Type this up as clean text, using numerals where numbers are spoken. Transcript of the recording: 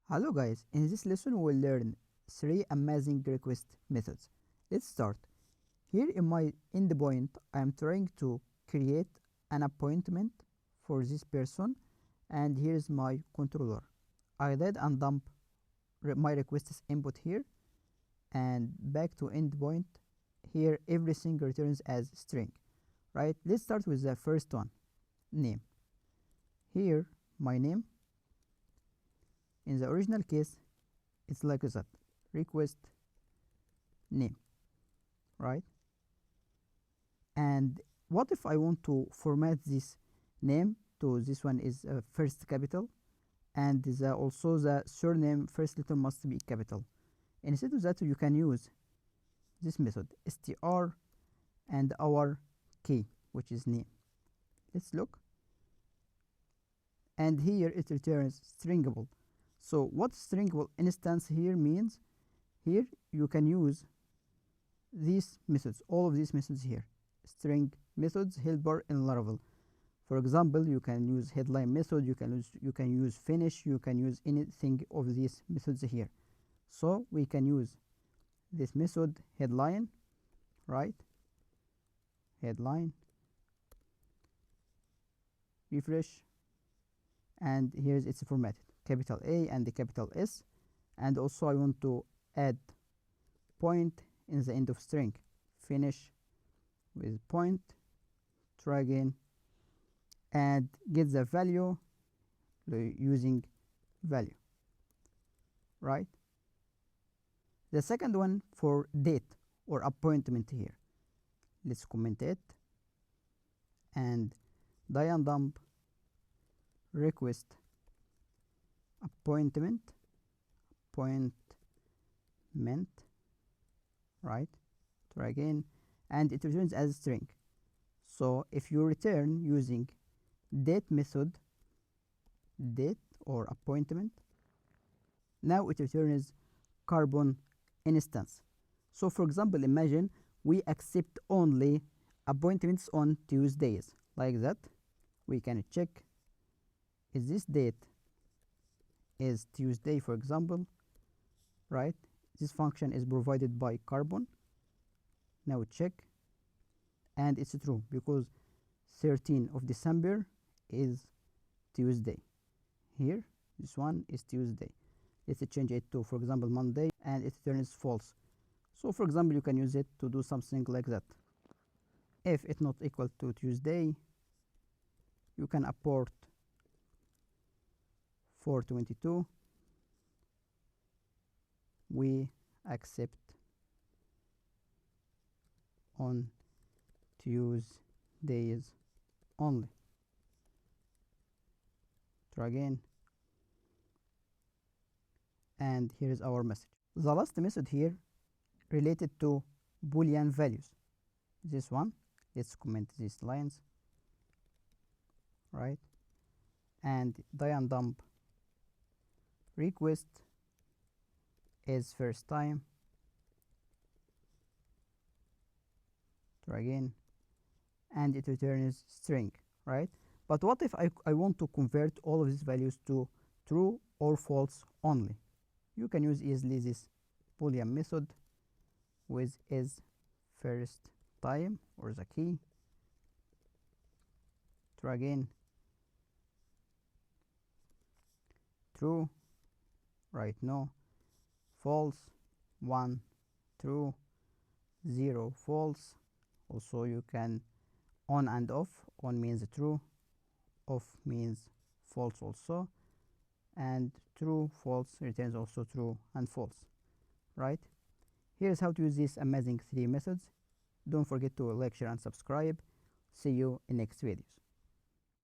Hello guys, in this lesson we will learn 3 amazing request methods. Let's start. Here in my endpoint I am trying to create an appointment for this person, and here is my controller. I did and dump my requests input here, and back to endpoint. Here everything returns as string. Right, let's start with the first one, name. Here my name, in the original case it's like that, request name, right? And what if I want to format this name to this one is first capital, and also the surname first letter must be capital? Instead of that, you can use this method str and our key, which is name. Let's look, and here it returns stringable. So what stringable instance here means, here you can use these methods, all of these methods here, string methods helper in Laravel. For example, you can use headline method, you can use finish, you can use anything of these methods here. So we can use this method headline, right? Headline, refresh, and here's it's formatted capital A and the capital S. And also I want to add point in the end of string, finish with point, try again, and get the value using value, right? The second one for date or appointment here, let's comment it, and Diane dump request appointment, right? Try again, and it returns as string. So if you return using date method, date or appointment, now it returns carbon instance. So for example, imagine we accept only appointments on Tuesdays, like that. We can check, is this date is Tuesday, for example, right? This function is provided by carbon. Now check, and it's true because 13th of December is Tuesday. Here this one is Tuesday. Let's change it to, for example, Monday, and it turns false. So for example, you can use it to do something like that. If it's not equal to Tuesday, you can apport 422, we accept on Tuesdays only. Try again, and here is our message. The last method here related to Boolean values, this one. Let's comment these lines, right? And Diane dump request is first time, try again, and it returns string, right? But what if I want to convert all of these values to true or false only? You can use easily this Boolean method with is first time or the key, try again, true, right, no, false, 1 true, 0 false. Also you can on and off, on means true, off means false also, and true false returns also true and false, right? Here's how to use these amazing 3 methods. Don't forget to like, share and subscribe. See you in next videos.